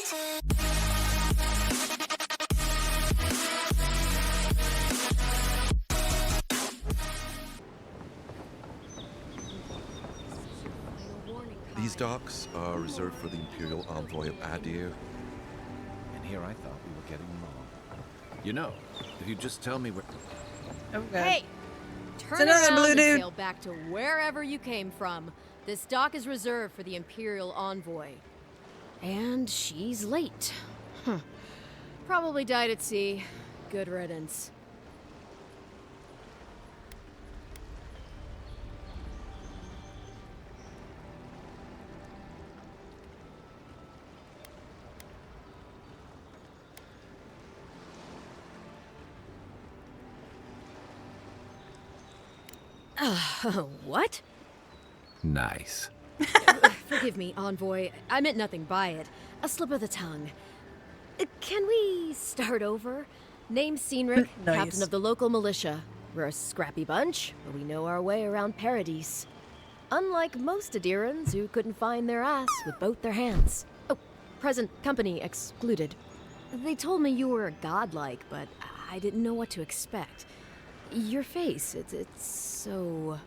These docks are reserved for the Imperial Envoy of Adir. And here I thought we were getting along. You know, if you just tell me where... Okay. Hey! Turn around and sail back to wherever you came from. This dock is reserved for the Imperial Envoy. And she's late. Probably died at sea. Good riddance. What? Nice. Forgive me, Envoy. I meant nothing by it. A slip of the tongue. Can we start over? Name's Cynric, Nice. captain of the local militia. We're a scrappy bunch, but we know our way around Paradise. Unlike most Adirans who couldn't find their ass with both their hands. Oh, present company excluded. They told me you were godlike, but I didn't know what to expect. Your face, it's so...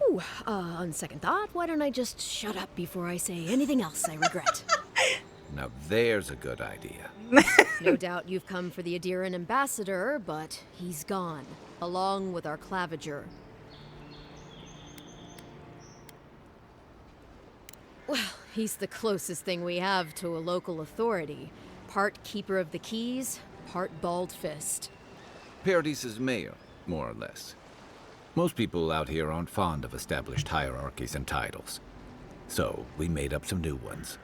Ooh, on second thought, why don't I just shut up before I say anything else I regret? Now there's a good idea. No doubt you've come for the Adiran ambassador, but he's gone, along with our claviger. Well, he's the closest thing we have to a local authority. Part keeper of the keys, part bald fist. Paradise's mayor, more or less. Most people out here aren't fond of established hierarchies and titles. So, we made up some new ones.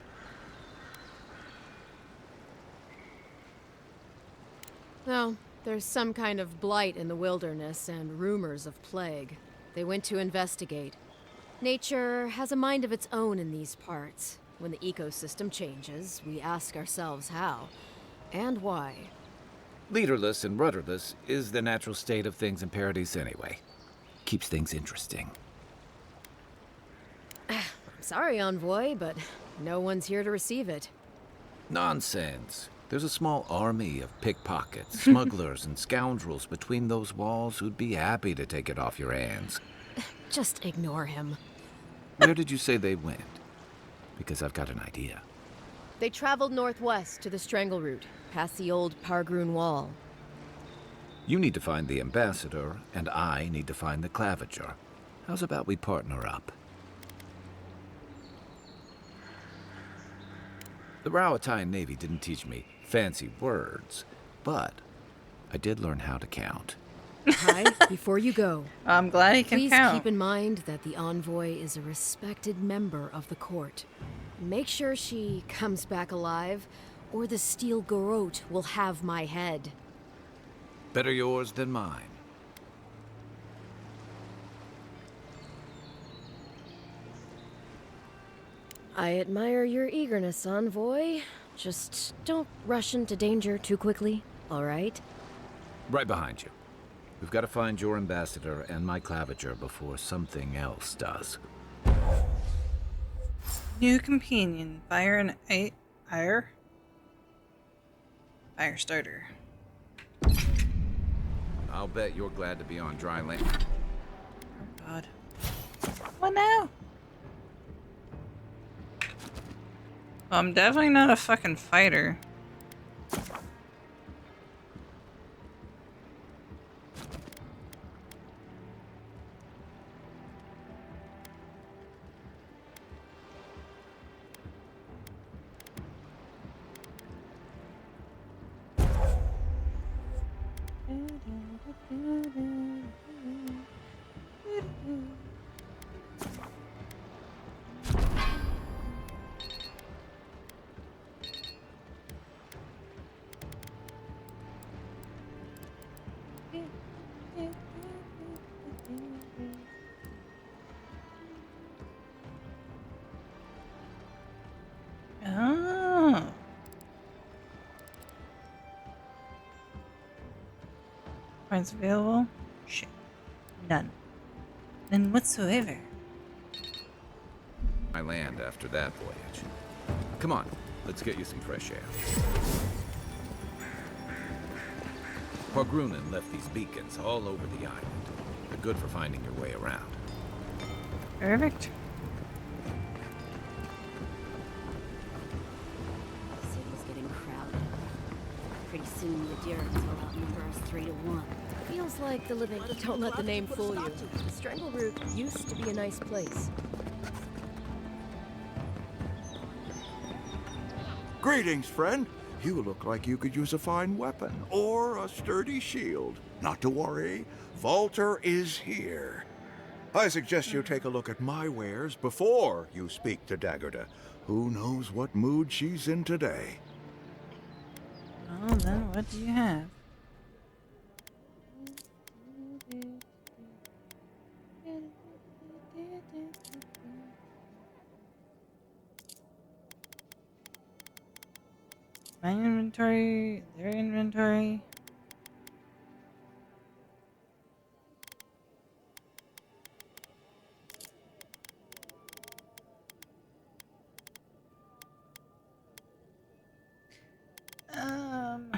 Well, there's some kind of blight in the wilderness and rumors of plague. They went to investigate. Nature has a mind of its own in these parts. When the ecosystem changes, we ask ourselves how and why. Leaderless and rudderless is the natural state of things in Paradise anyway. Keeps things interesting. I'm sorry, Envoy, but no one's here to receive it. Nonsense. There's a small army of pickpockets, smugglers, and scoundrels between those walls who'd be happy to take it off your hands. Just ignore him. Where did you say they went? Because I've got an idea. They traveled northwest to the Strangle Route, past the old Pargroon Wall. You need to find the ambassador, and I need to find the claviger. How's about we partner up? The Rowatine Navy didn't teach me fancy words, but I did learn how to count. Hi, before you go, I'm glad he can please count. keep in mind that the Envoy is a respected member of the court. Make sure she comes back alive, or the Steel Garrote will have my head. Better yours than mine. I admire your eagerness, Envoy. Just don't rush into danger too quickly, all right? Right behind you. We've got to find your ambassador and my claviger before something else does. New companion, fire and fire starter. I'll bet you're glad to be on dry land. Oh God. What now? Well, I'm definitely not a fucking fighter. Oh. Points available? Shit. None. None whatsoever. my land after that voyage. Come on, let's get you some fresh air. Horgrunen left these beacons all over the island. They're good for finding your way around. Perfect. The city's getting crowded. Pretty soon the Dirans will outnumber us 3 to 1. Feels like the living. Don't let the name fool you. Strangleroot used to be a nice place. Greetings, friend. You look like you could use a fine weapon or a sturdy shield. Not to worry, Volter is here. I suggest you take a look at my wares before you speak to Daggerda. Who knows what mood she's in today? Oh, then what do you have? My inventory, their inventory. Um.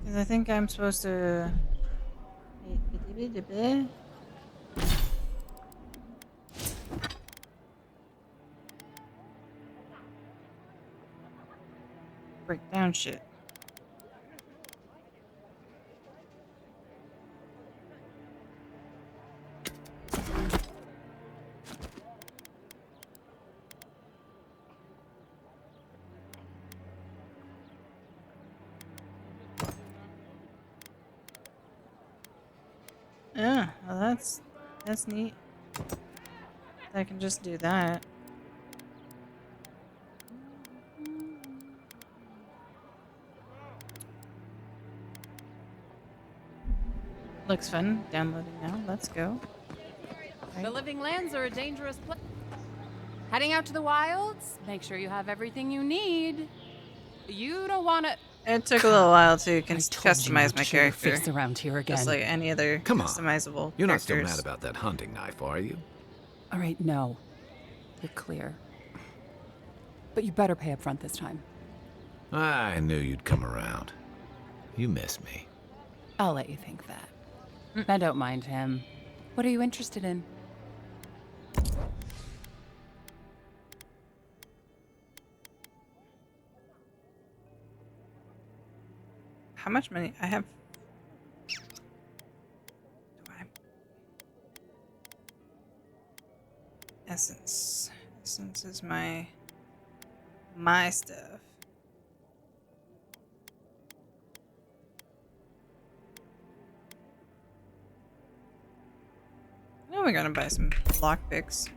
Because I think I'm supposed to. Break down shit. Yeah, well that's neat. I can just do that. Looks fun. Downloading now. Let's go. The living lands are a dangerous place. Heading out to the wilds? Make sure you have everything you need. You don't want to. It took a little while to I told you customize not my to show your character. face around here again. Just like any other Come on. customizable You're not still characters. mad about that hunting knife, are you? All right, no. You're clear. But you better pay up front this time. I knew you'd come around. You miss me. I'll let you think that. I don't mind him. What are you interested in? How much money I have? Do I? Essence. Essence is my stuff. Now we're gonna buy some lockpicks.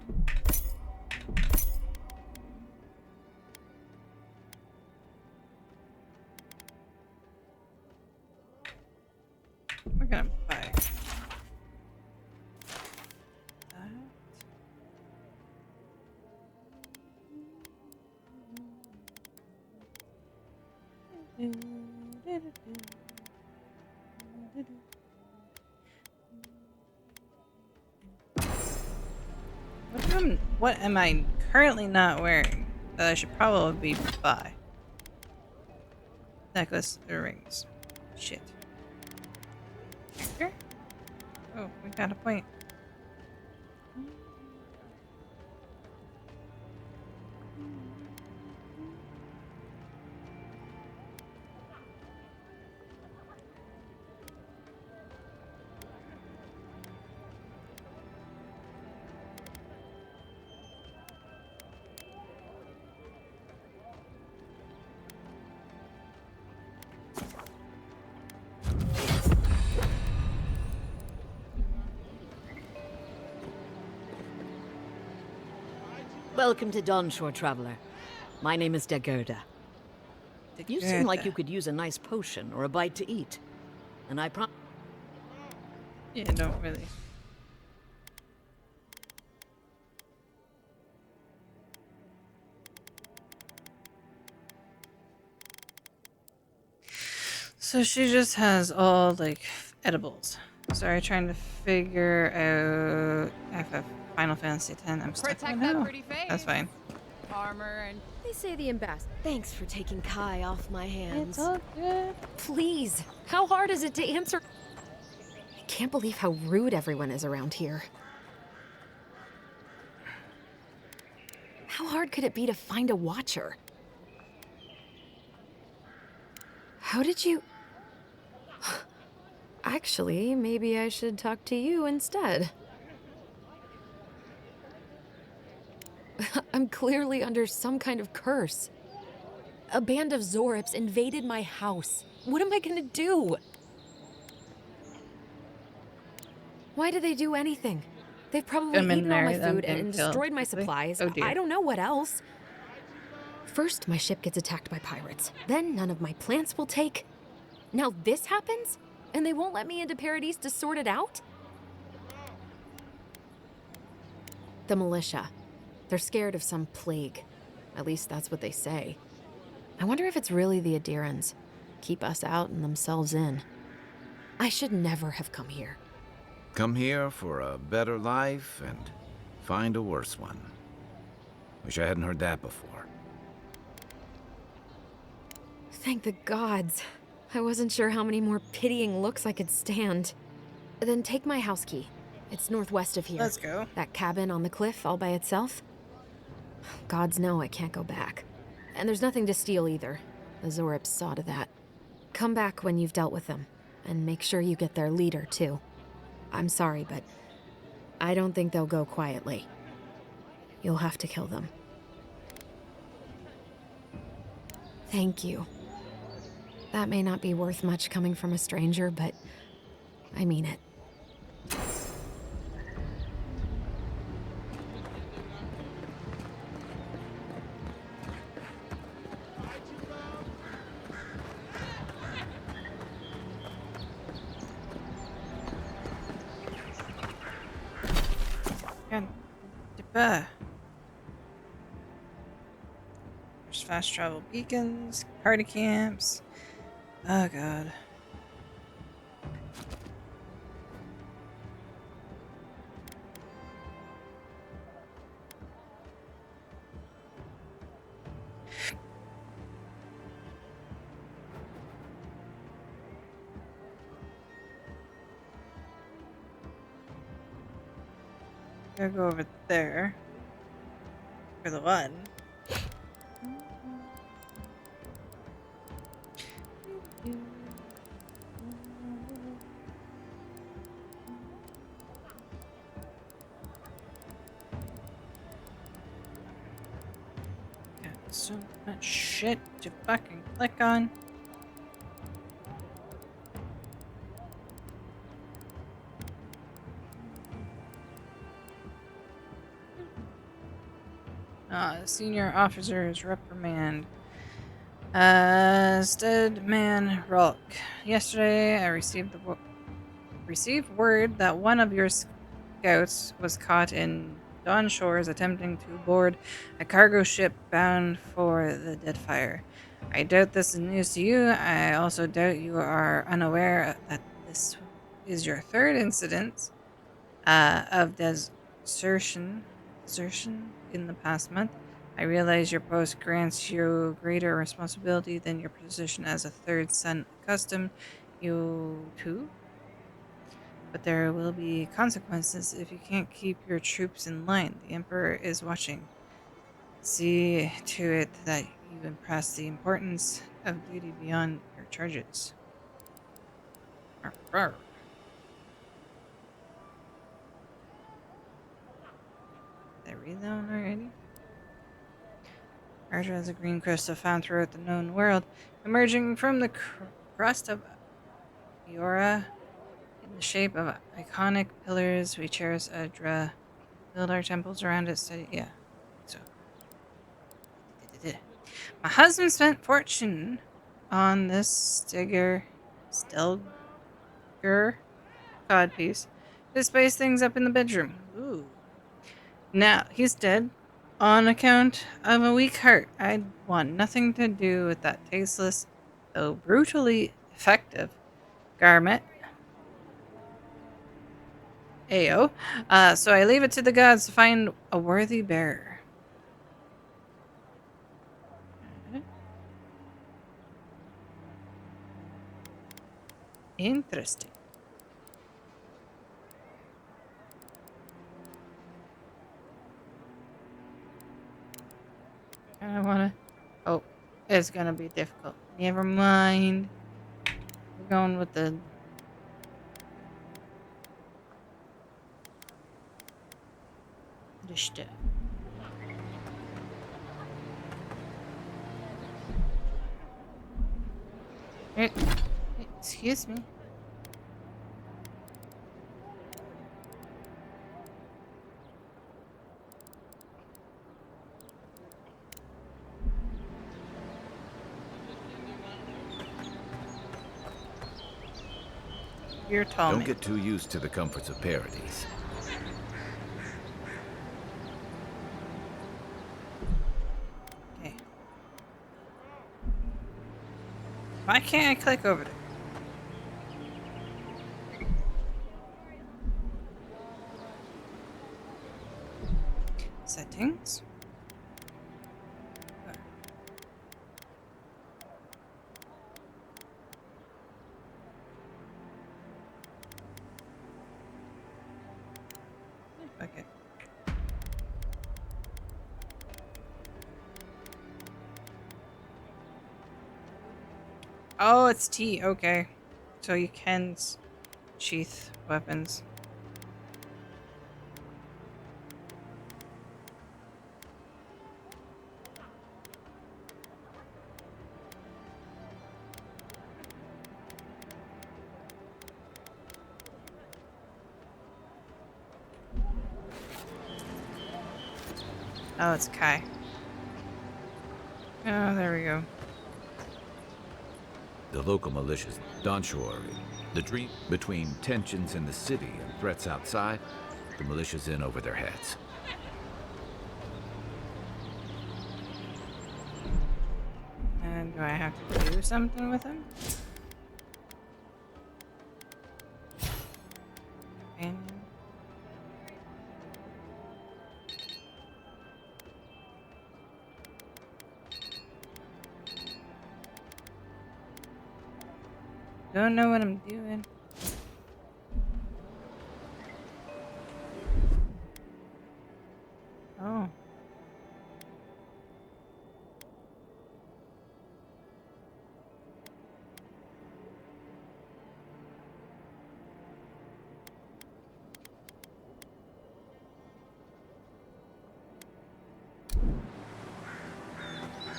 We're gonna buy that. What am I currently not wearing that I should probably buy? Necklace or rings? Shit. Here? Oh, we got a point. Welcome to Dawnshore, Traveler. My name is Daggerda. You seem like you could use a nice potion or a bite to eat. And I Yeah, don't really. So she just has all like edibles. Sorry, trying to figure out FF Final Fantasy X. I'm stuck right Protect that now. pretty face. That's fine. Armor and They say the ambassador. Thanks for taking Kai off my hands. It's all good. Please, how hard is it to answer? I can't believe how rude everyone is around here. How hard could it be to find a watcher? How did you... Actually, maybe I should talk to you instead. I'm clearly under some kind of curse. A band of Zorips invaded my house. What am I gonna do? Why did they do anything? They've probably Come in eaten all my there, then food getting and killed destroyed my quickly. supplies. Oh, dear. I don't know what else. First, my ship gets attacked by pirates. Then none of my plants will take. Now this happens? And they won't let me into Paradise to sort it out? The militia. They're scared of some plague. At least that's what they say. I wonder if it's really the Adirans. Keep us out and themselves in. I should never have come here. Come here for a better life and find a worse one. Wish I hadn't heard that before. Thank the gods. I wasn't sure how many more pitying looks I could stand. Then take my house key. It's northwest of here. Let's go. That cabin on the cliff all by itself. Gods know I can't go back. And there's nothing to steal either. The Zorips saw to that. Come back when you've dealt with them. And make sure you get their leader, too. I'm sorry, but I don't think they'll go quietly. You'll have to kill them. Thank you. That may not be worth much coming from a stranger, but I mean it. There's fast travel beacons, party camps. Oh god. Gotta go over there for the one. Got so much shit to fucking click on. Senior officers reprimand. Steadman Rolk. Yesterday, I received word that one of your scouts was caught in Dawn Shores attempting to board a cargo ship bound for the Deadfire. I doubt this is news to you. I also doubt you are unaware that this is your third incident of desertion in the past month. I realize your post grants you greater responsibility than your position as a third son accustomed you to. But there will be consequences if you can't keep your troops in line. The Emperor is watching. See to it that you impress the importance of duty beyond your charges. Arr. Did I read that one already? Archer has a green crystal found throughout the known world, emerging from the crust of Iora in the shape of iconic pillars. We cherish Adra. Build our temples around it. Study. Yeah. So. My husband spent fortune on this Stelger codpiece to spice things up in the bedroom. Ooh. Now he's dead. On account of a weak heart, I want nothing to do with that tasteless, though brutally effective. Garment. Ayo. So I leave it to the gods to find a worthy bearer. Okay. Interesting. I wanna. Oh, it's gonna be difficult. Never mind. We're going with the. Stuff. Excuse me. You're tall. Don't get too used to the comforts of Paradise. Okay. Why can't I click over there? Settings. Okay. Oh, it's T. Okay. So you can sheath weapons. Oh, it's Kai. Oh, there we go. The local militias, don't you worry. The dream between tensions in the city and threats outside, the militia's in over their heads. And do I have to do something with him? And don't know what I'm doing. Oh.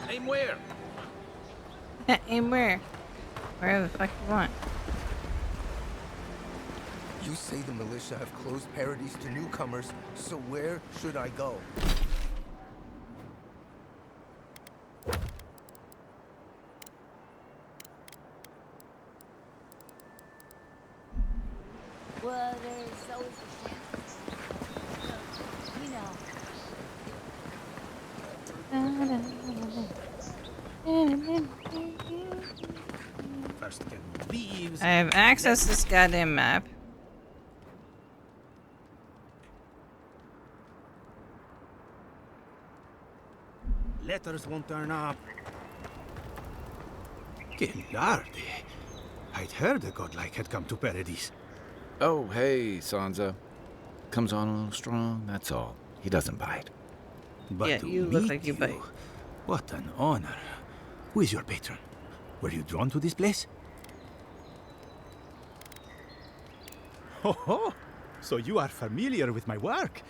Aim where? Aim where? Where the fuck you want? You say the militia have closed Paradise to newcomers, so where should I go? Well, there's always a chance. You know. First get leaves. I have access to this goddamn map. Letters won't turn up. Que larde. I'd heard a godlike had come to Paradise. Oh, hey, Sansa. Comes on a little strong, that's all. He doesn't bite. But Yeah, to you look meet like you bite. What an honor. Who is your patron? Were you drawn to this place? Ho ho! So you are familiar with my work?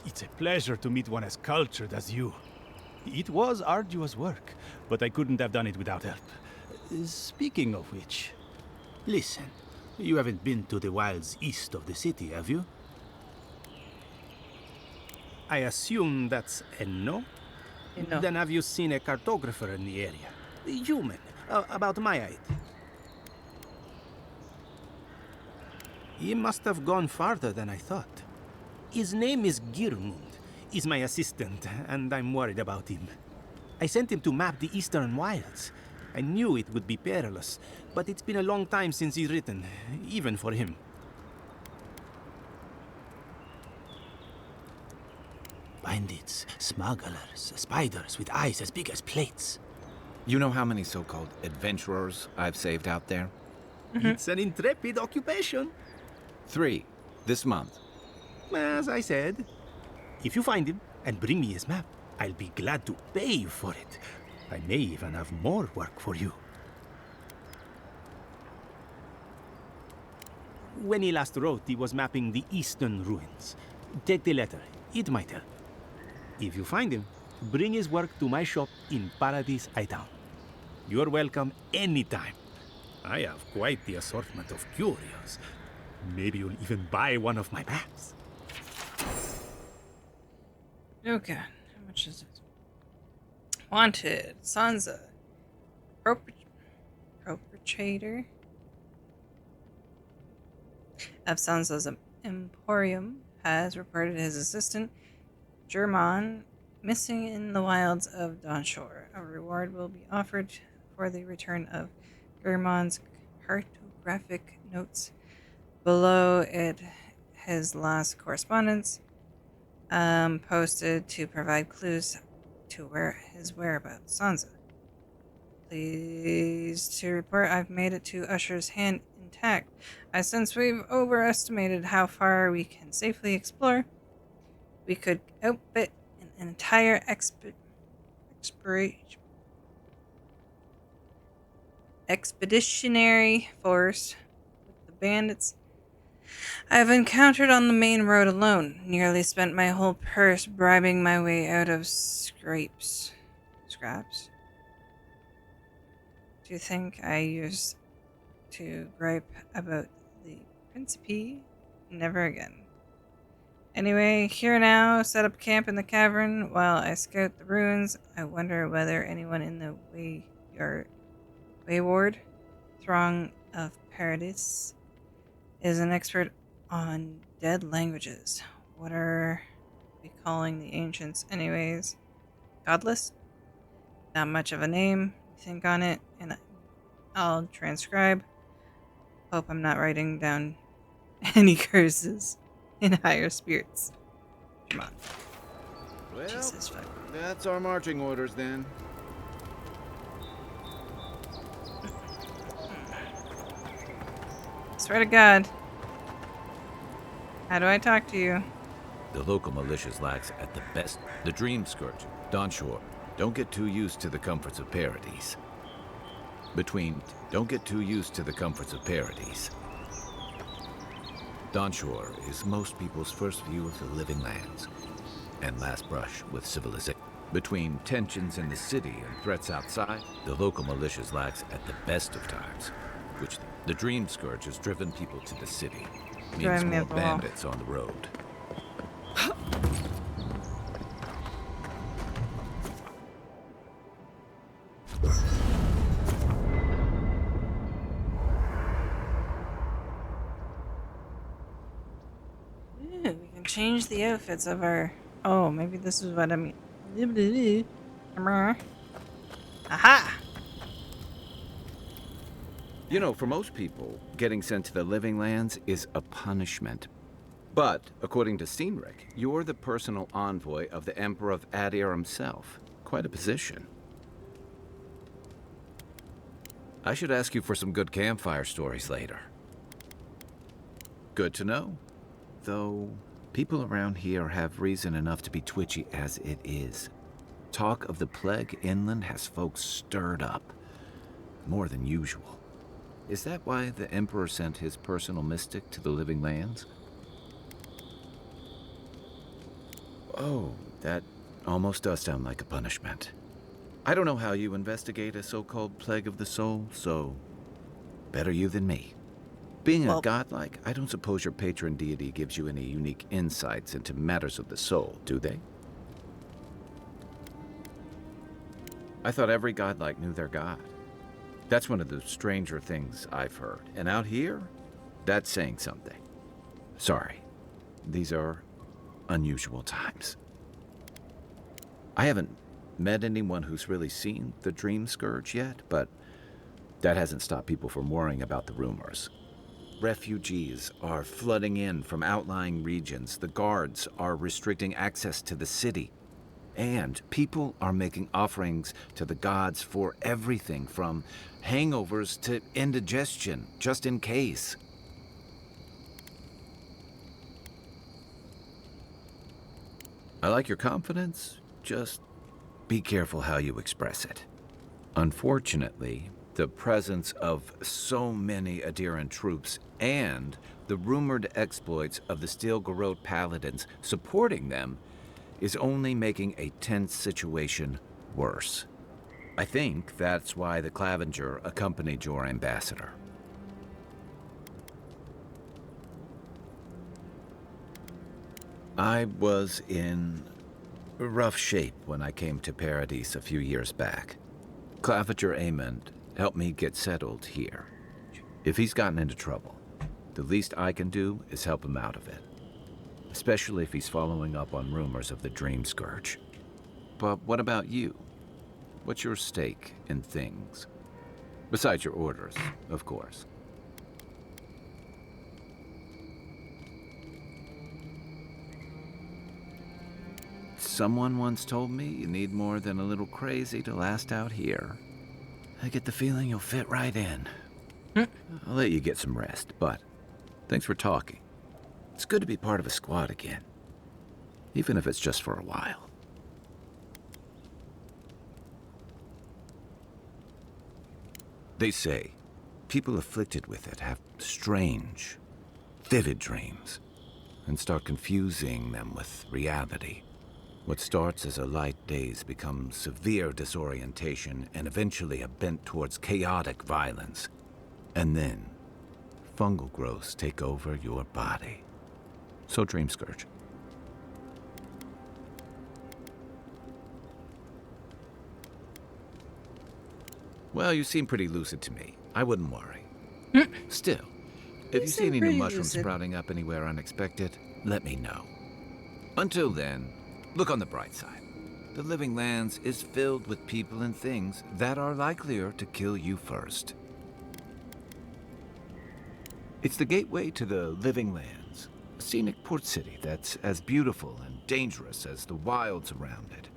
It's a pleasure to meet one as cultured as you. It was arduous work, but I couldn't have done it without help. Speaking of which... Listen, you haven't been to the wilds east of the city, have you? I assume that's a no? No. Then have you seen a cartographer in the area? A human, about my height. He must have gone farther than I thought. His name is Girmund. He's my assistant, and I'm worried about him. I sent him to map the eastern wilds. I knew it would be perilous, but it's been a long time since he's written, even for him. Bandits, smugglers, spiders with eyes as big as plates. You know how many so-called adventurers I've saved out there? It's an intrepid occupation. 3 this month. As I said, if you find him and bring me his map, I'll be glad to pay you for it. I may even have more work for you. When he last wrote, he was mapping the eastern ruins. Take the letter. It might help. If you find him, bring his work to my shop in Paradise Town. You're welcome anytime. I have quite the assortment of curios. Maybe you'll even buy one of my maps. Okay, how much is it? Wanted, Sansa. Perpetrator of Sansa's Emporium has reported his assistant, German, missing in the wilds of Dawnshore. A reward will be offered for the return of German's cartographic notes. Below it, his last correspondence, posted to provide clues to his whereabouts. Sansa. Pleased to report I've made it to Usher's hand intact. I sense we've overestimated how far we can safely explore. We could outfit an entire expeditionary force with the bandits I've encountered on the main road alone. Nearly spent my whole purse bribing my way out of scraps. Do you think I used to gripe about the Principe? Never again. Anyway, here now, set up camp in the cavern while I scout the ruins. I wonder whether anyone in the wayward throng of Paradise is an expert on dead languages. What are we calling the ancients anyways? Godless? Not much of a name. Think on it, and I'll transcribe. Hope I'm not writing down any curses in higher spirits. Come on. Well, Jesus fuck. that's our marching orders then. Swear to God. How do I talk to you? The local militias lacks at the best. The Dream Scourge, Dawnshore. Don't get too used to the comforts of Paradise. Don't get too used to the comforts of Paradise. Dawnshore is most people's first view of the living lands and last brush with civilization. Between tensions in the city and threats outside, the local militias lacks at the best of times, which the Dream Scourge has driven people to the city. Means Driving me more up the wall. bandits on the road. Ooh, we can change the outfits of our... Oh, maybe this is what I mean. Aha! You know, for most people, getting sent to the living lands is a punishment. But, according to Steenrick, you're the personal envoy of the Emperor of Adir himself. Quite a position. I should ask you for some good campfire stories later. Good to know. Though, people around here have reason enough to be twitchy as it is. Talk of the plague inland has folks stirred up. More than usual. Is that why the Emperor sent his personal mystic to the living lands? Oh, that almost does sound like a punishment. I don't know how you investigate a so-called plague of the soul, so better you than me. Being a godlike, I don't suppose your patron deity gives you any unique insights into matters of the soul, do they? I thought every godlike knew their god. That's one of the stranger things I've heard. And out here, that's saying something. Sorry, these are unusual times. I haven't met anyone who's really seen the Dream Scourge yet, but That hasn't stopped people from worrying about the rumors. Refugees are flooding in from outlying regions. The guards are restricting access to the city. And people are making offerings to the gods for everything from hangovers to indigestion, just in case. I like your confidence, just be careful how you express it. Unfortunately, the presence of so many Adiran troops and the rumored exploits of the Steel Garrote paladins supporting them is only making a tense situation worse. I think that's why the Clavenger accompanied your ambassador. I was in rough shape when I came to Paradise a few years back. Clavenger Amond helped me get settled here. If he's gotten into trouble, the least I can do is help him out of it. Especially if he's following up on rumors of the Dream Scourge. But what about you? What's your stake in things? Besides your orders, of course. Someone once told me you need more than a little crazy to last out here. I get the feeling you'll fit right in. I'll let you get some rest, but thanks for talking. It's good to be part of a squad again, even if it's just for a while. They say people afflicted with it have strange, vivid dreams and start confusing them with reality. What starts as a light daze becomes severe disorientation and eventually a bent towards chaotic violence. And then, fungal growths take over your body. So Dream Scourge. Well, you seem pretty lucid to me. I wouldn't worry. Still, if you see any new mushrooms sprouting up anywhere unexpected, let me know. Until then, look on the bright side. The Living Lands is filled with people and things that are likelier to kill you first. It's the gateway to the Living Lands, a scenic port city that's as beautiful and dangerous as the wilds around it.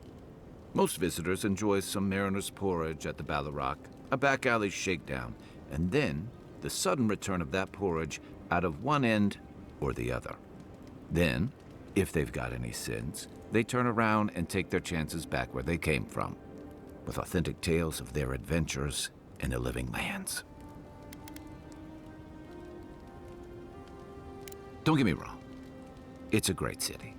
Most visitors enjoy some mariner's porridge at the Ballarrock, a back alley shakedown, and then the sudden return of that porridge out of one end or the other. Then, if they've got any sins, they turn around and take their chances back where they came from, with authentic tales of their adventures in the Living Lands. Don't get me wrong, it's a great city.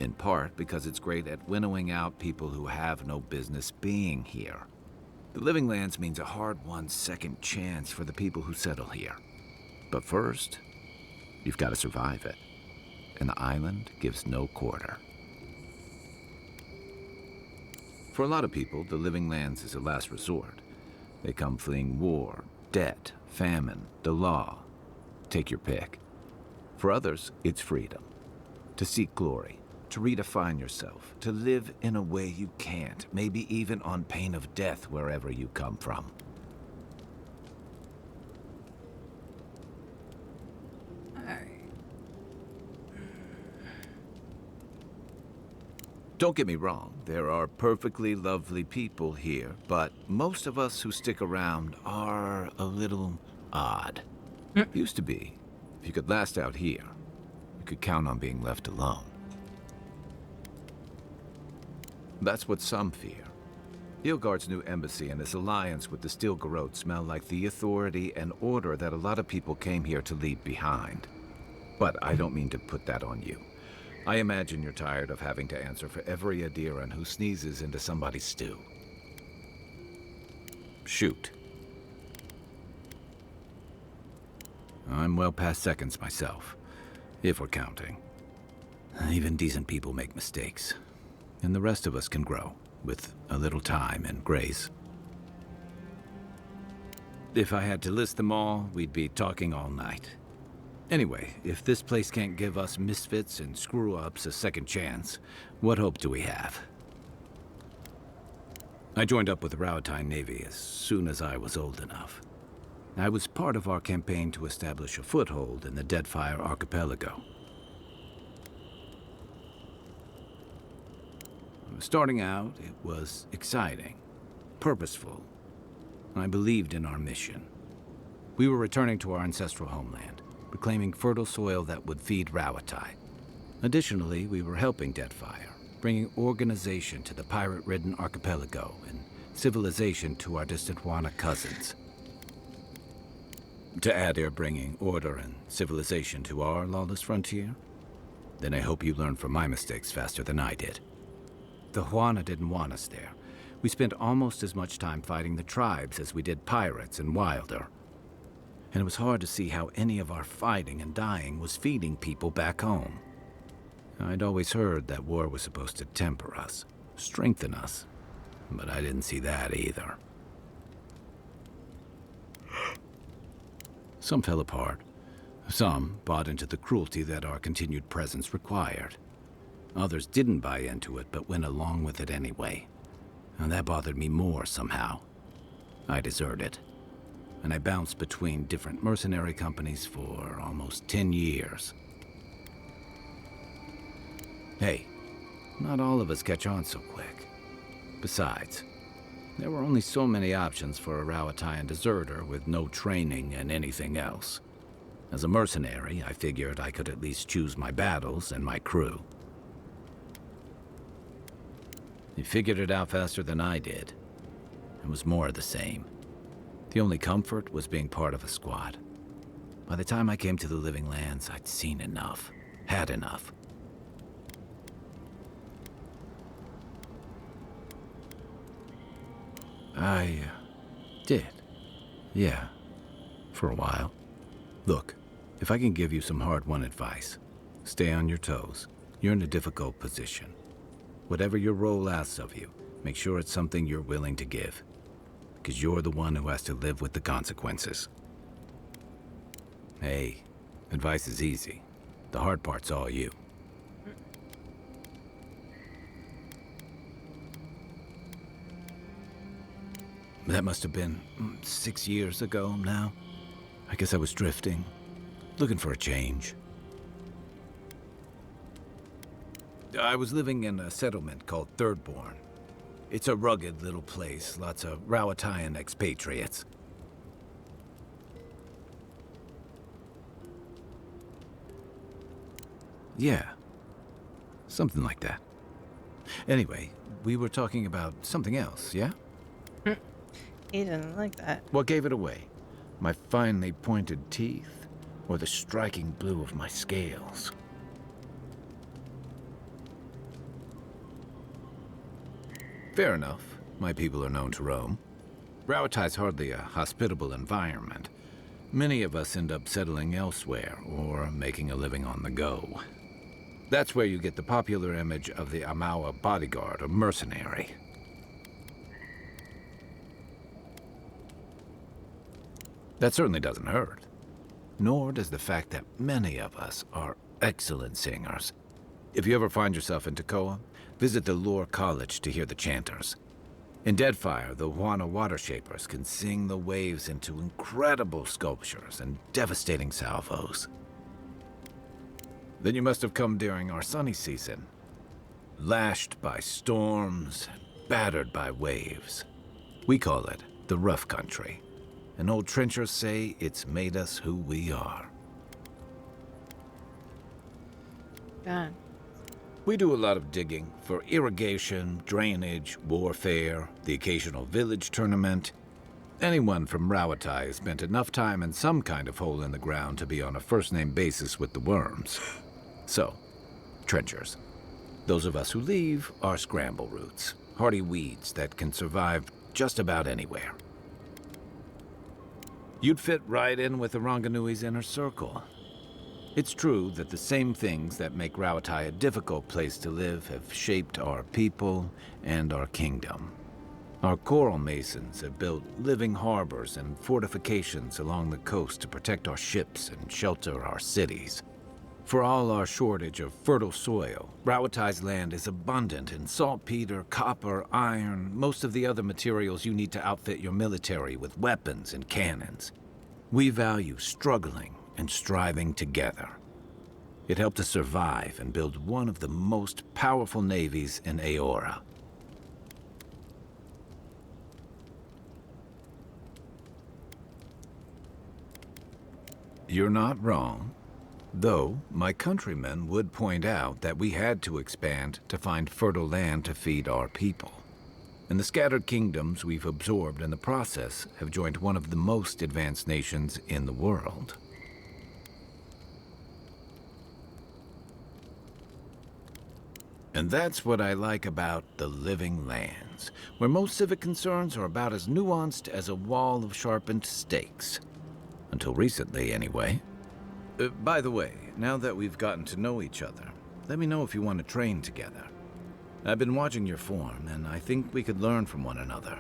In part because it's great at winnowing out people who have no business being here. The Living Lands means a hard-won second chance for the people who settle here. But first, you've got to survive it. And the island gives no quarter. For a lot of people, the Living Lands is a last resort. They come fleeing war, debt, famine, the law. Take your pick. For others, it's freedom. To seek glory, to redefine yourself, to live in a way you can't, maybe even on pain of death wherever you come from. Don't get me wrong, there are perfectly lovely people here, but most of us who stick around are a little odd. Used to be. If you could last out here, you could count on being left alone. That's what some fear. Ilgard's new embassy and his alliance with the Steel Garrote smell like the authority and order that a lot of people came here to leave behind. But I don't mean to put that on you. I imagine you're tired of having to answer for every Adiran who sneezes into somebody's stew. Shoot. I'm well past seconds myself, if we're counting. Even decent people make mistakes, and the rest of us can grow, with a little time and grace. If I had to list them all, we'd be talking all night. Anyway, if this place can't give us misfits and screw-ups a second chance, what hope do we have? I joined up with the Rawatine Navy as soon as I was old enough. I was part of our campaign to establish a foothold in the Deadfire Archipelago. Starting out, it was exciting, purposeful. I believed in our mission. We were returning to our ancestral homeland, reclaiming fertile soil that would feed Rawatai. Additionally, we were helping Deadfire, bringing organization to the pirate-ridden archipelago and civilization to our distant Wana cousins. To add they're bringing order and civilization to our lawless frontier? Then I hope you learn from my mistakes faster than I did. The Huana didn't want us there. We spent almost as much time fighting the tribes as we did pirates and Wilder. And it was hard to see how any of our fighting and dying was feeding people back home. I'd always heard that war was supposed to temper us, strengthen us, but I didn't see that either. Some fell apart. Some bought into the cruelty that our continued presence required. Others didn't buy into it, but went along with it anyway. And that bothered me more somehow. I deserted. And I bounced between different mercenary companies for almost 10 years. Hey, not all of us catch on so quick. Besides, there were only so many options for a Rawataian deserter with no training and anything else. As a mercenary, I figured I could at least choose my battles and my crew. You figured it out faster than I did. It was more of the same. The only comfort was being part of a squad. By the time I came to the Living Lands, I'd seen enough, had enough. I did. Yeah, for a while. Look, if I can give you some hard-won advice, stay on your toes. You're in a difficult position. Whatever your role asks of you, make sure it's something you're willing to give. Because you're the one who has to live with the consequences. Hey, advice is easy. The hard part's all you. That must have been 6 years ago now. I guess I was drifting, looking for a change. I was living in a settlement called Thirdborn. It's a rugged little place, lots of Rawataian expatriates. Yeah, something like that. Anyway, we were talking about something else, yeah? He didn't like that. What gave it away? My finely pointed teeth, or the striking blue of my scales? Fair enough. My people are known to roam. Rawatai's hardly a hospitable environment. Many of us end up settling elsewhere, or making a living on the go. That's where you get the popular image of the Amawa bodyguard or mercenary. That certainly doesn't hurt. Nor does the fact that many of us are excellent singers. If you ever find yourself in Tekoa, visit the Lore College to hear the chanters. In Deadfire, the Wana water shapers can sing the waves into incredible sculptures and devastating salvos. Then you must have come during our sunny season, lashed by storms and battered by waves. We call it the rough country, and old trenchers say it's made us who we are. God. We do a lot of digging for irrigation, drainage, warfare, the occasional village tournament. Anyone from Rawatai has spent enough time in some kind of hole in the ground to be on a first-name basis with the worms. So, trenchers. Those of us who leave are scramble roots, hardy weeds that can survive just about anywhere. You'd fit right in with the Ranganui's inner circle. It's true that the same things that make Rawatai a difficult place to live have shaped our people and our kingdom. Our coral masons have built living harbors and fortifications along the coast to protect our ships and shelter our cities. For all our shortage of fertile soil, Rowatai's land is abundant in saltpeter, copper, iron, most of the other materials you need to outfit your military with weapons and cannons. We value struggling and striving together. It helped us survive and build one of the most powerful navies in Aora. You're not wrong. Though, my countrymen would point out that we had to expand to find fertile land to feed our people. And the scattered kingdoms we've absorbed in the process have joined one of the most advanced nations in the world. And that's what I like about the Living Lands, where most civic concerns are about as nuanced as a wall of sharpened stakes. Until recently, anyway. By the way, now that we've gotten to know each other, let me know if you want to train together. I've been watching your form, and I think we could learn from one another.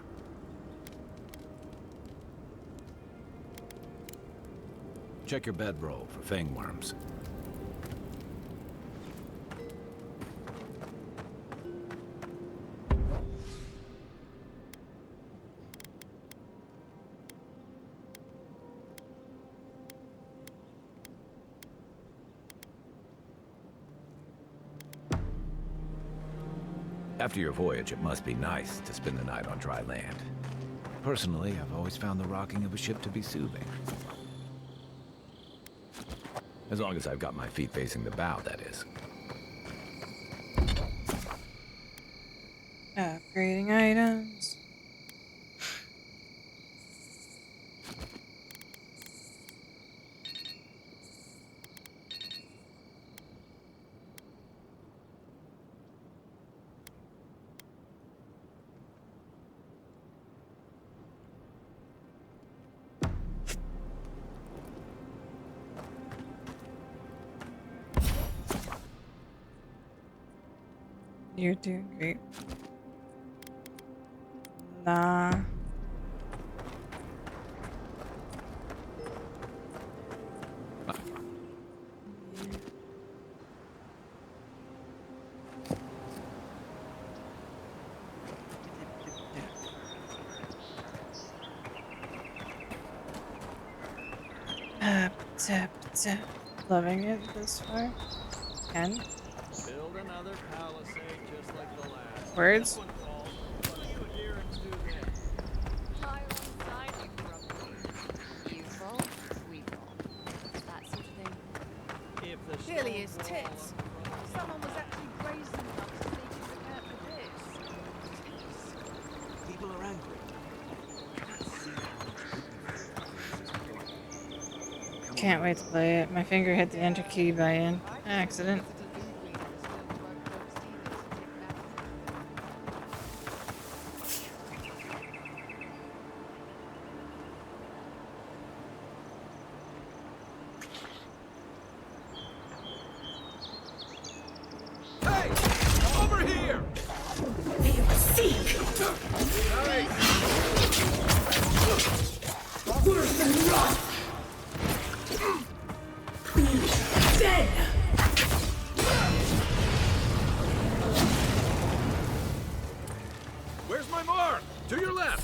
Check your bedroll for fangworms. After your voyage, it must be nice to spend the night on dry land. Personally, I've always found the rocking of a ship to be soothing. As long as I've got my feet facing the bow, that is. Upgrading items. You're doing great. Nah. Loving it this far. Ken? Build another palisade just like the last. Words? What do you adherents do this? If the Clearly his stone tits. wall- Someone was actually brazen enough to make it prepare for this. People are angry. Can't wait to play it. My finger hit the enter key by accident. Hey! Over here! Where's my mark? To your left!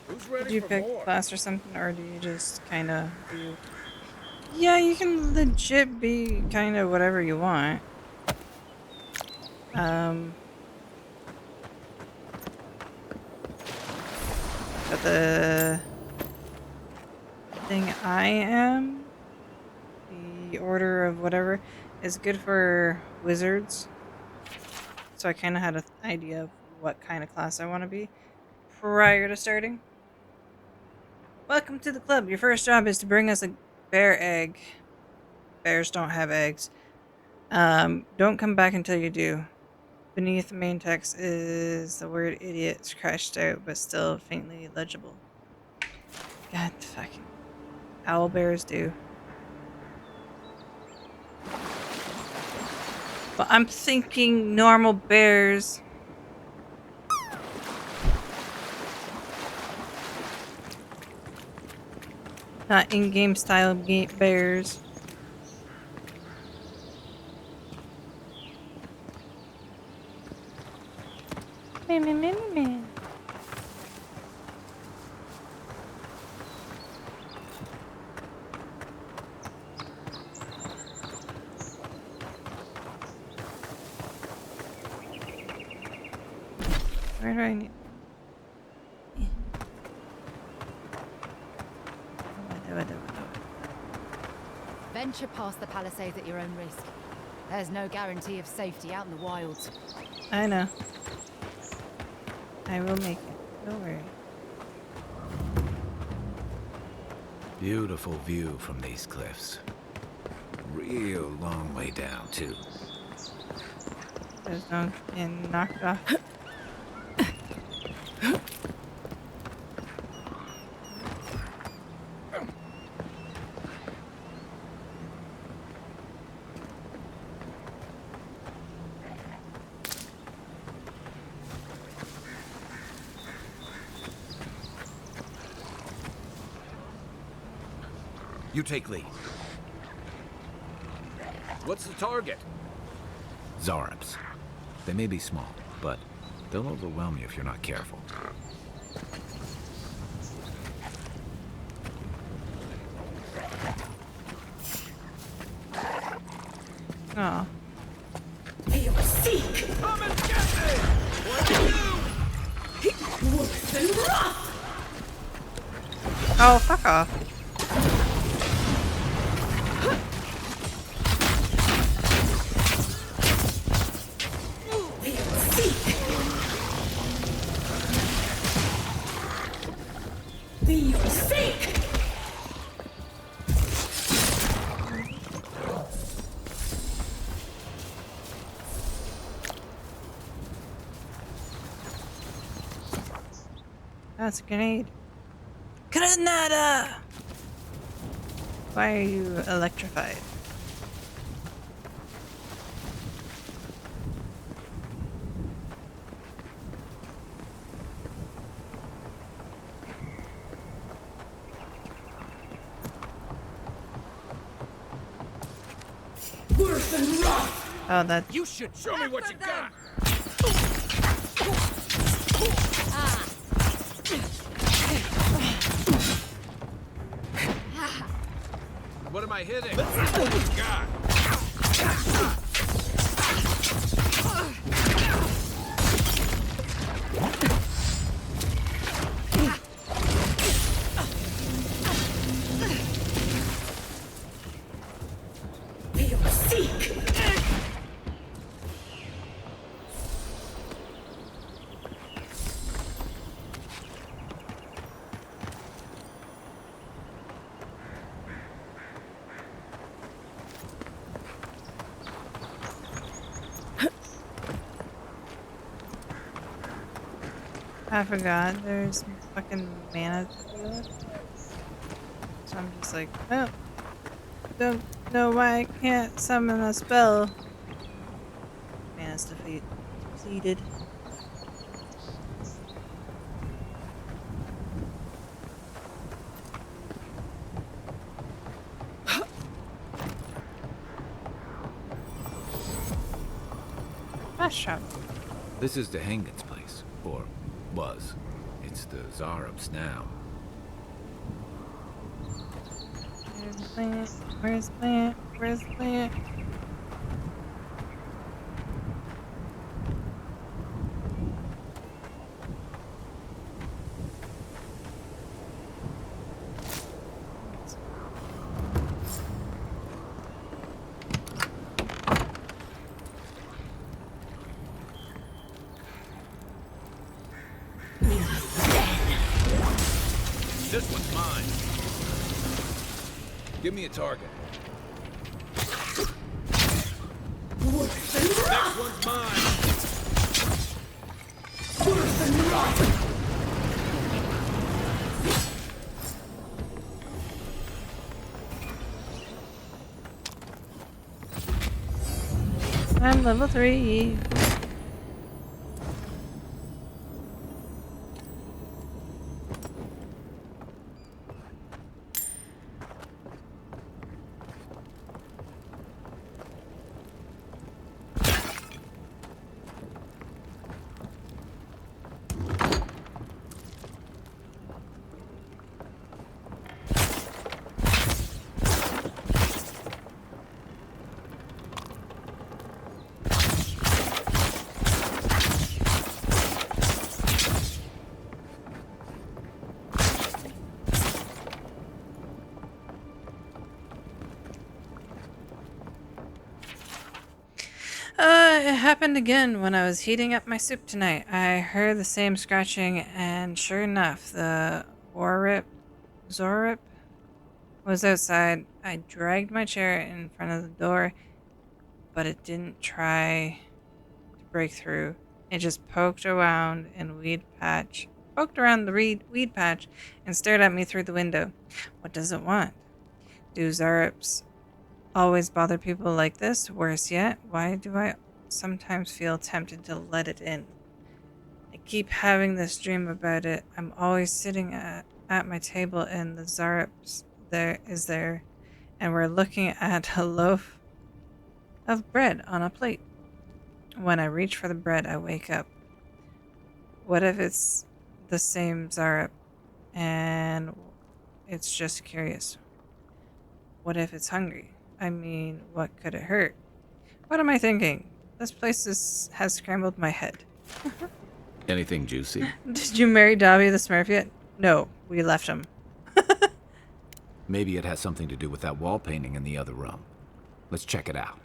Who's ready Did you for pick more? class or something, or do you just kind of do? Yeah, you can legit be kind of whatever you want. But the thing I am, the order of whatever, is good for wizards. So I kind of had an idea of what kind of class I want to be prior to starting. Welcome to the club. Your first job is to bring us a bear egg. Bears don't have eggs. Don't come back until you do. Beneath the main text is the word idiot scratched out, but still faintly legible. God fucking owl bears do. But I'm thinking normal bears. Not in-game style bears. Me. Where do I need? Venture past the palisades at your own risk. There's no guarantee of safety out in the wilds. I know. I will make it. Don't worry. Beautiful view from these cliffs. Real long way down, too. There's no getting knocked off. You take lead. What's the target? Zarops. They may be small, but they'll overwhelm you if you're not careful. Oh. They are seek. Come and get me! What do you do? Wolf and rough. Oh, fuck off. That's a grenade. Granada! Why are you electrified? Worse and rough. Oh, that. You should show me what you got! What am I hitting? Let's see what you got! They are seek. I forgot there's fucking mana to deal with. So I'm just like, oh, don't know why I can't summon a spell. Mana's depleted. Fast travel. This is the Hangin's place, or was. It's the Zarops now. Where's the plant? Where's the plant? Where's the plant? This one's mine. Give me a target. Worse and rough. Next one's mine! Worse and rough. I'm level 3. It happened again when I was heating up my soup tonight. I heard the same scratching, and sure enough, the Zorip was outside. I dragged my chair in front of the door, but it didn't try to break through. It just poked around the weed patch and stared at me through the window. What does it want? Do Zarips always bother people like this? Worse yet, why do I sometimes feel tempted to let it in? I keep having this dream about it. I'm always sitting at my table and the Zarips is there, and we're looking at a loaf of bread on a plate. When I reach for the bread, I wake up. What if it's the same Zarip and it's just curious? What if it's hungry? I mean, what could it hurt? What am I thinking? This place has scrambled my head. Anything juicy? Did you marry Dobby the Smurf yet? No, we left him. Maybe it has something to do with that wall painting in the other room. Let's check it out.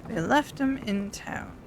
We left him in town.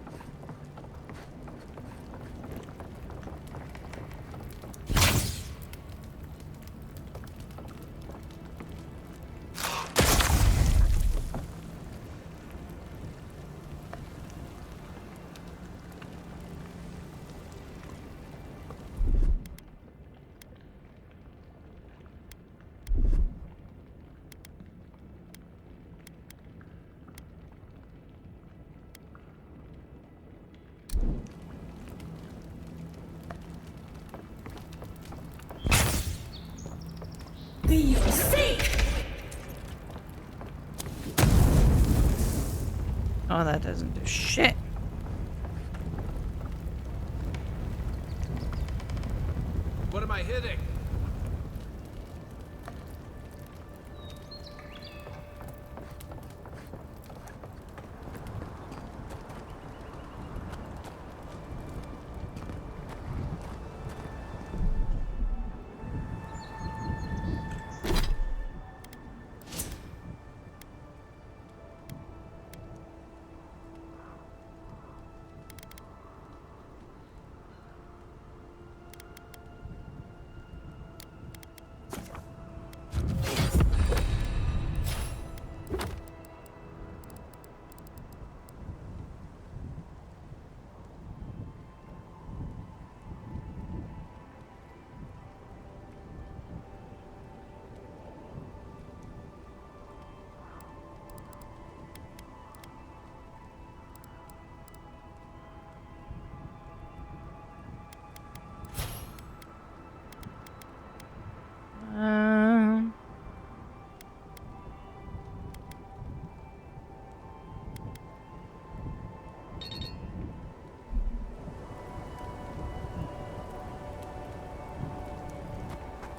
Be sick! Oh, that doesn't do shit. What am I hitting?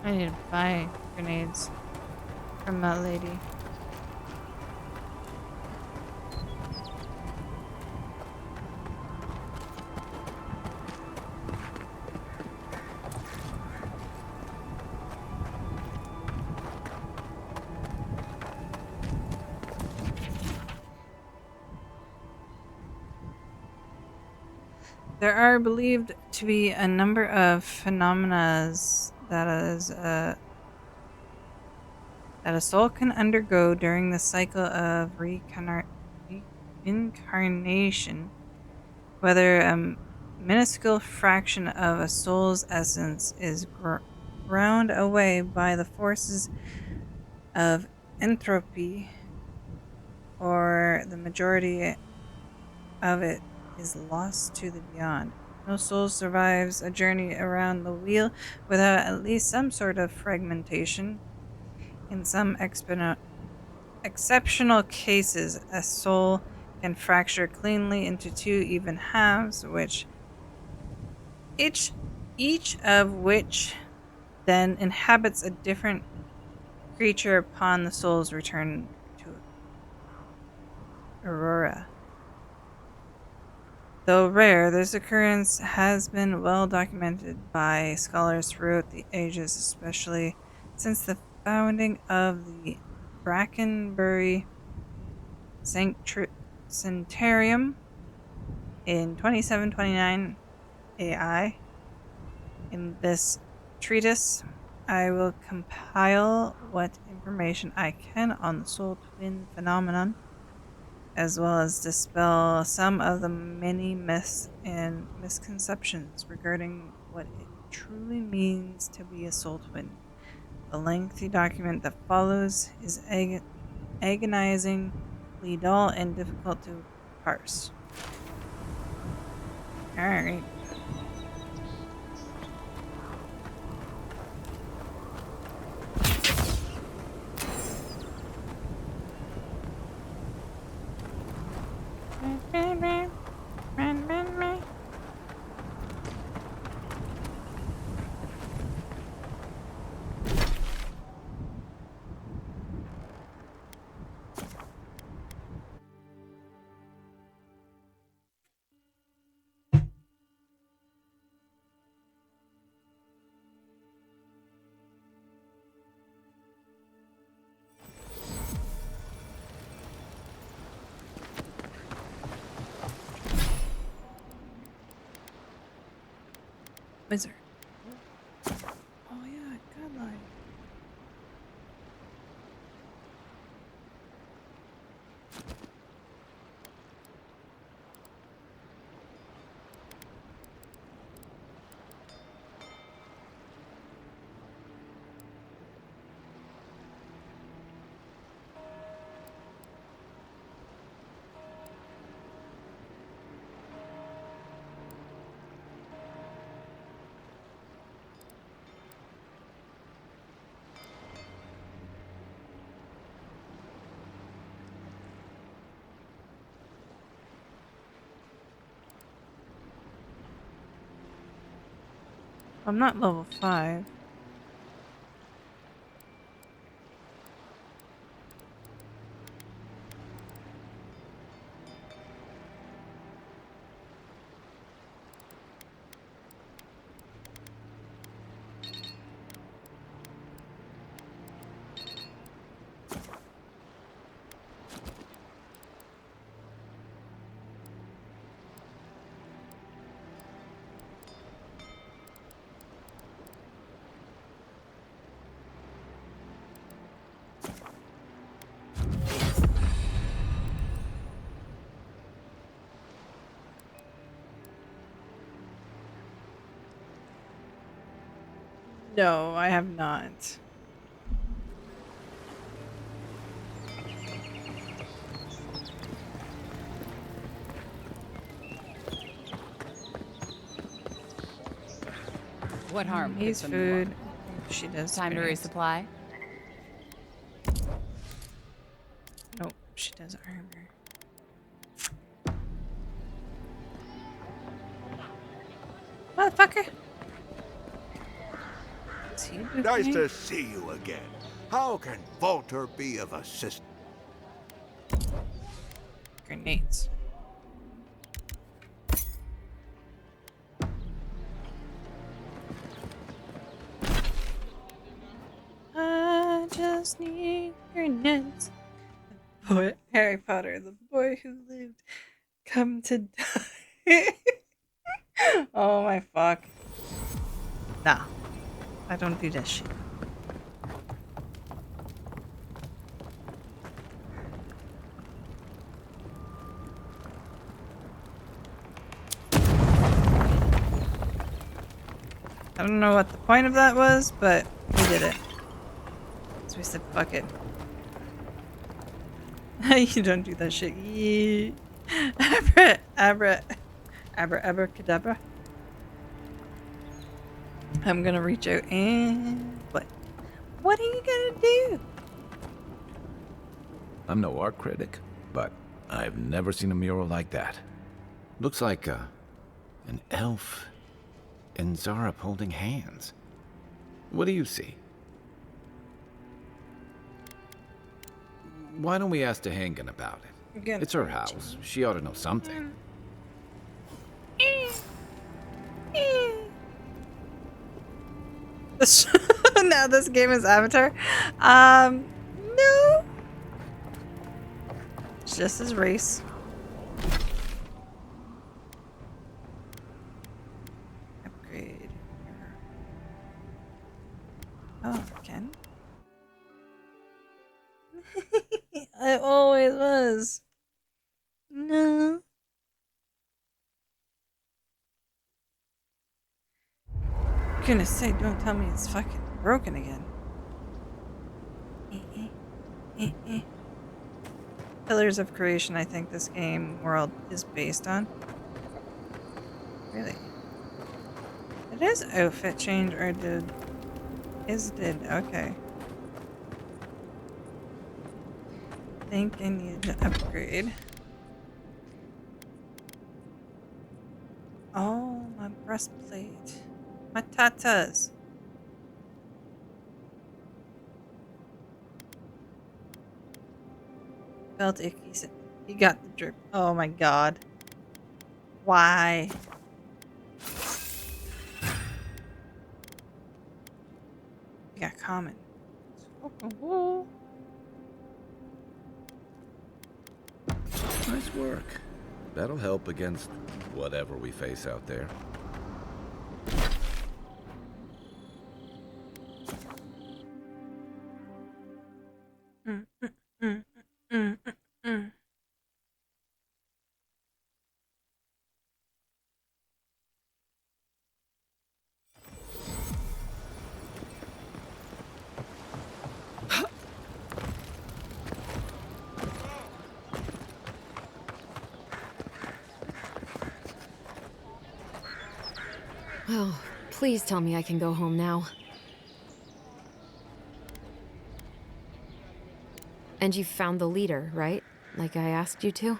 I need to buy grenades from that lady. There are believed to be a number of phenomena that a soul can undergo during the cycle of reincarnation, whether a minuscule fraction of a soul's essence is ground away by the forces of entropy, or the majority of it is lost to the beyond. No soul survives a journey around the wheel without at least some sort of fragmentation. In some exceptional cases, a soul can fracture cleanly into two even halves, which each of which then inhabits a different creature upon the soul's return to Aurora. Though rare, this occurrence has been well documented by scholars throughout the ages, especially since the founding of the Brackenbury Sanctorium in 2729 AI. In this treatise, I will compile what information I can on the soul twin phenomenon, as well as dispel some of the many myths and misconceptions regarding what it truly means to be a soul twin. The lengthy document that follows is agonizingly dull and difficult to parse. Alright. Wizard. Oh yeah, godlike. I'm not level 5. No, I have not. What harm? Needs food. She does. Time to resupply. Nope, she does armor. Motherfucker! Nice to see you again. How can Walter be of assistance? Grenades. I just need grenades. Boy, Harry Potter, the boy who lived, come to die. Oh my fuck. Nah. I don't do that shit. I don't know what the point of that was, but we did it. So we said, fuck it. You don't do that shit. Yeah. Abracadabra. I'm gonna reach out and what? What are you gonna do? I'm no art critic, but I've never seen a mural like that. Looks like an elf and Zarep holding hands. What do you see? Why don't we ask Tehangan about it? Again, It's her house. She ought to know something. Now this game is Avatar. No. It's just his race. Upgrade. Oh, Ken. I always was. No. Goodness sake, don't tell me it's fucking broken again. Pillars of Creation, I think this game world is based on. Really? It is outfit change or did... okay. I think I need to upgrade. Oh, my breastplate. My tatas. Felt icky. He got the drip. Oh my god. Why? You got common. Nice work. That'll help against whatever we face out there. Well, please tell me I can go home now. And you found the leader, right? Like I asked you to?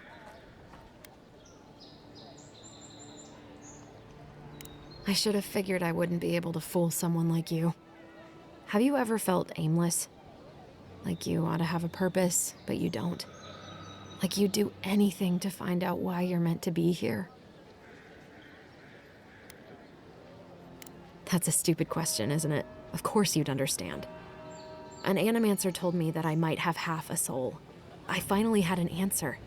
I should have figured I wouldn't be able to fool someone like you. Have you ever felt aimless? Like you ought to have a purpose, but you don't? Like you'd do anything to find out why you're meant to be here? That's a stupid question, isn't it? Of course you'd understand. An animancer told me that I might have half a soul. I finally had an answer.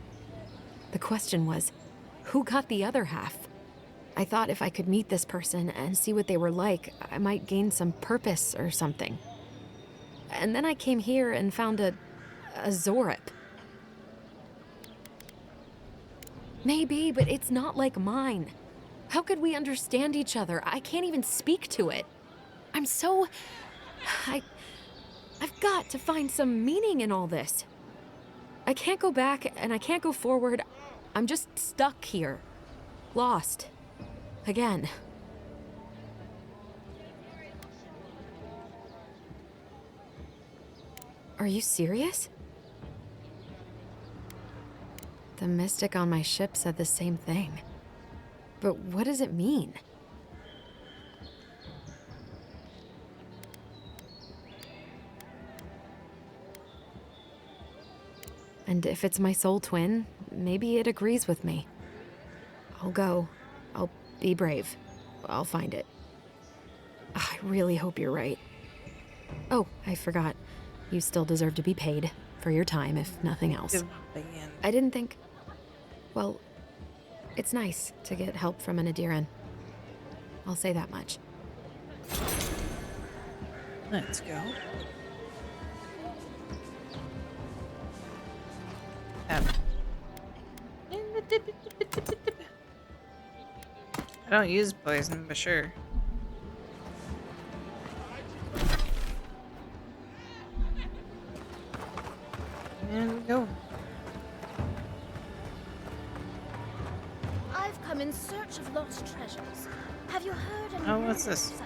The question was, who got the other half? I thought if I could meet this person and see what they were like, I might gain some purpose or something. And then I came here and found a Zorep. Maybe, but it's not like mine. How could we understand each other? I can't even speak to it. I'm so... I've got to find some meaning in all this. I can't go back and I can't go forward. I'm just stuck here. Lost. Again. Are you serious? The mystic on my ship said the same thing. But what does it mean? And if it's my soul twin, maybe it agrees with me. I'll go. I'll be brave. I'll find it. I really hope you're right. Oh, I forgot. You still deserve to be paid for your time, if nothing else. I didn't think... Well, it's nice to get help from an Adiran. I'll say that much. Let's go. I don't use poison, but sure. And we go. I've come in search of lost treasures. Have you heard any Oh, what's rumors? this?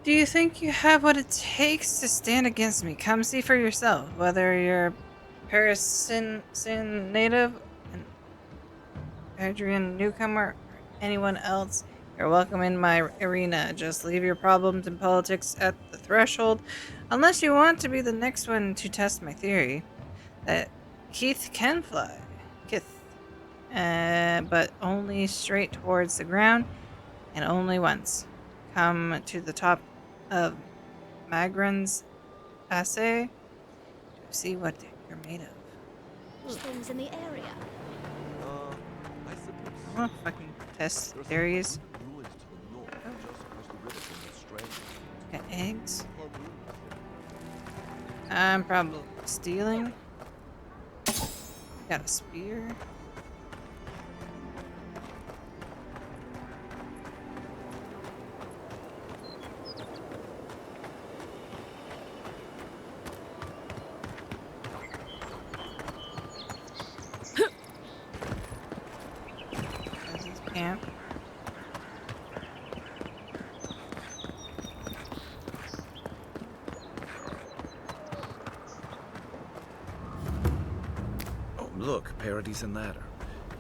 Do you think you have what it takes to stand against me? Come see for yourself. Whether you're Sin native, an Adrian newcomer, or anyone else, you're welcome in my arena. Just leave your problems and politics at the threshold, unless you want to be the next one to test my theory that Keith can fly. Kith. But only straight towards the ground, and only once. Come to the top of Magran's assay to see what you're made of. Things in the area. I suppose. I want to fucking test theories. Ruins to the north, just across the river from the strand. Got eggs. I'm probably stealing. Got a spear. There's his camp. Oh, look, Paradise and Ladder.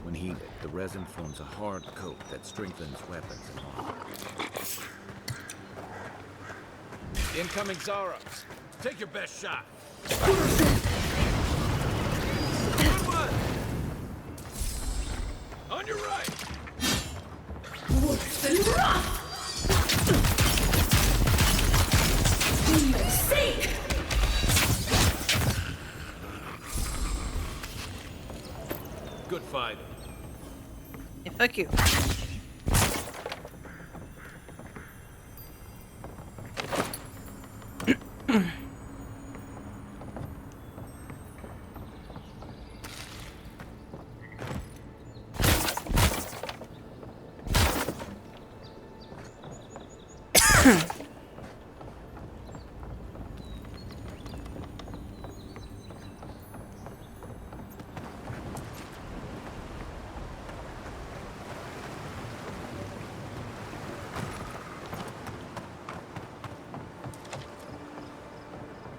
When heated, the resin forms a hard coat that strengthens weapons and armor. Incoming Zara. Take your best shot. Good one. On your right. Worse than rough! For your sake! Good fight. Yeah, fuck you.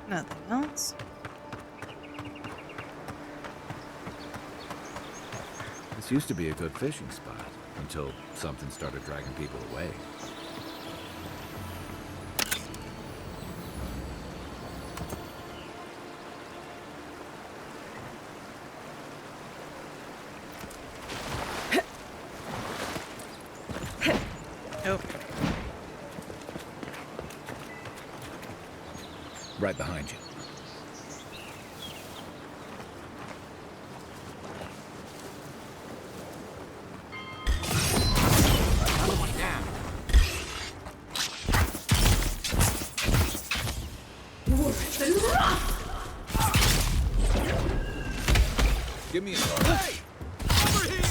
Nothing else. This used to be a good fishing spot until something started dragging people away. Nope. Right behind you. Worse than rough! Give me a card. Hey! Over here!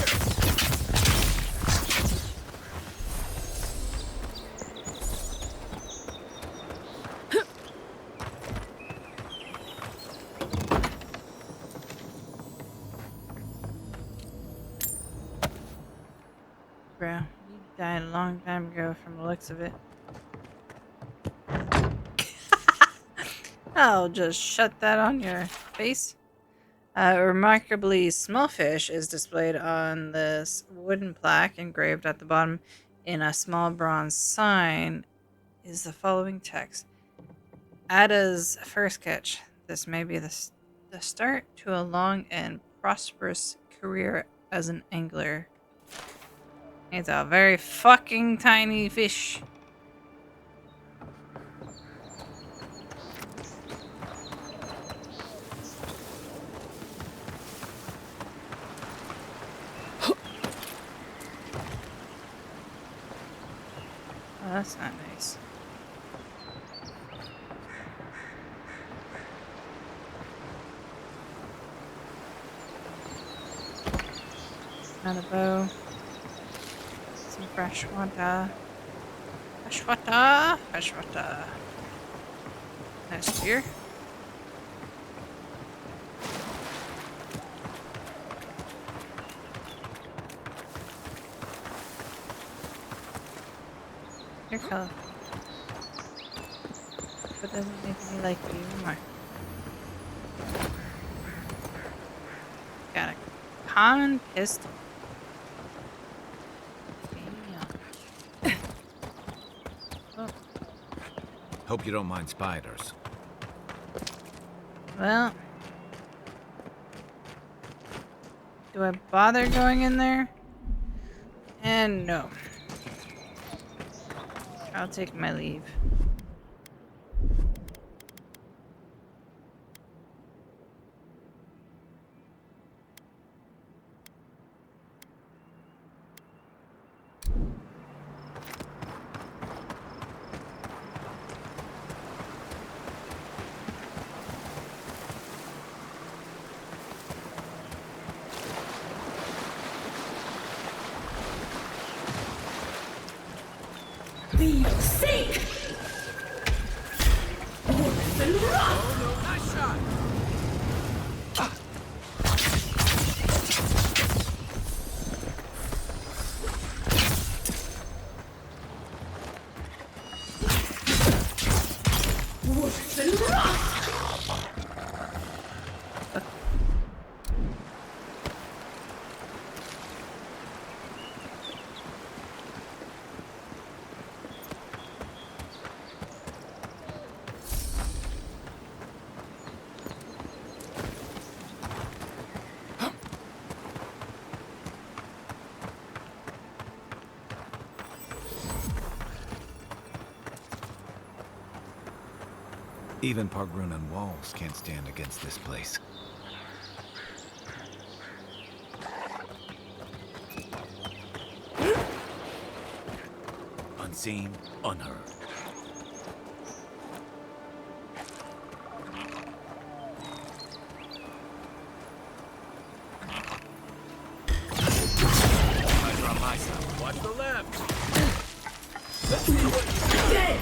Bro, you died a long time ago from the looks of it. I'll just shut that on your face. A remarkably small fish is displayed on this wooden plaque engraved at the bottom in a small bronze sign. Is the following text: Ada's first catch. This may be the start to a long and prosperous career as an angler. It's a very fucking tiny fish. Oh, that's not nice. Not a bow. Some fresh water. Fresh water. Fresh water. Nice beer. like health. But doesn't make me like you more. Got a common pistol. Damn. Oh. Hope you don't mind spiders. Well, do I bother going in there? And no. I'll take my leave. Be sick! Orphan rock! Oh no, nice shot! Orphan rock! Even Pargrunan walls can't stand against this place. Unseen, unheard. Eyes are on my side. Watch the left! Let's see what you got. Dead!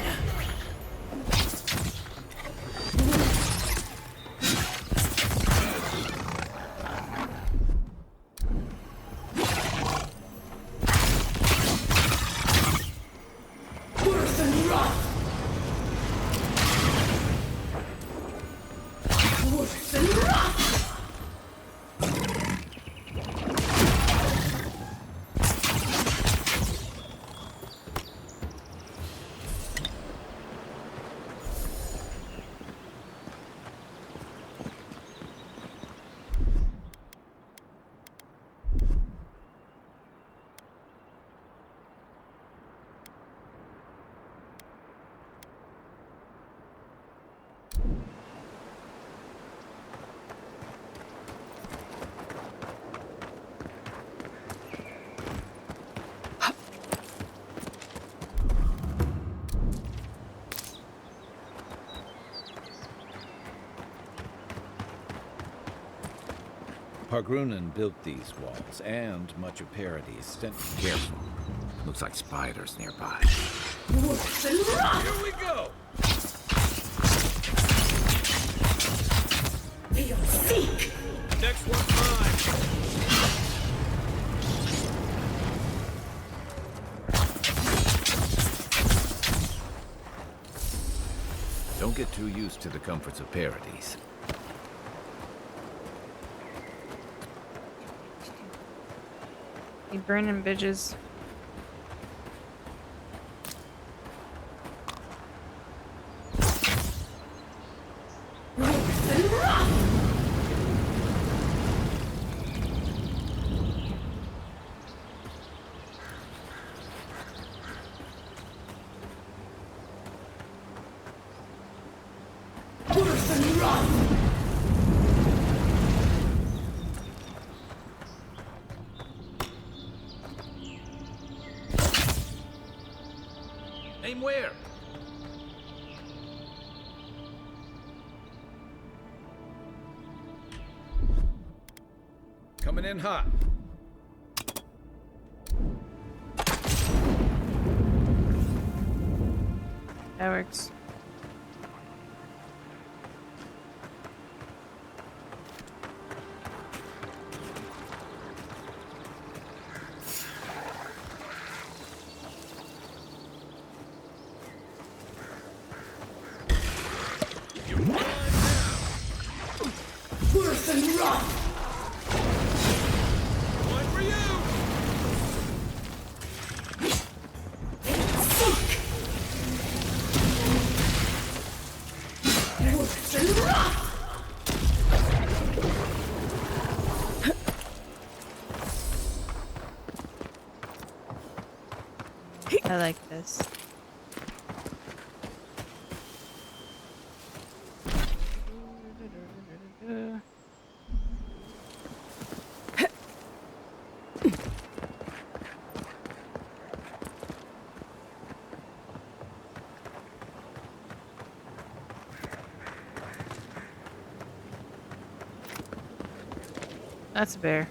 Orphan rock! Orphan rock! Pargrunan built these walls, and much of Paradis. Careful. Looks like spiders nearby. Orphan rock! Here we go! Be sick! Next one's mine! Don't get too used to the comforts of Paradis. You burning bitches. Orphan rock! Orphan rock! Aim where? Coming in hot. That works. and run! One for you! Seek! Wolf and run! I like this. That's a bear.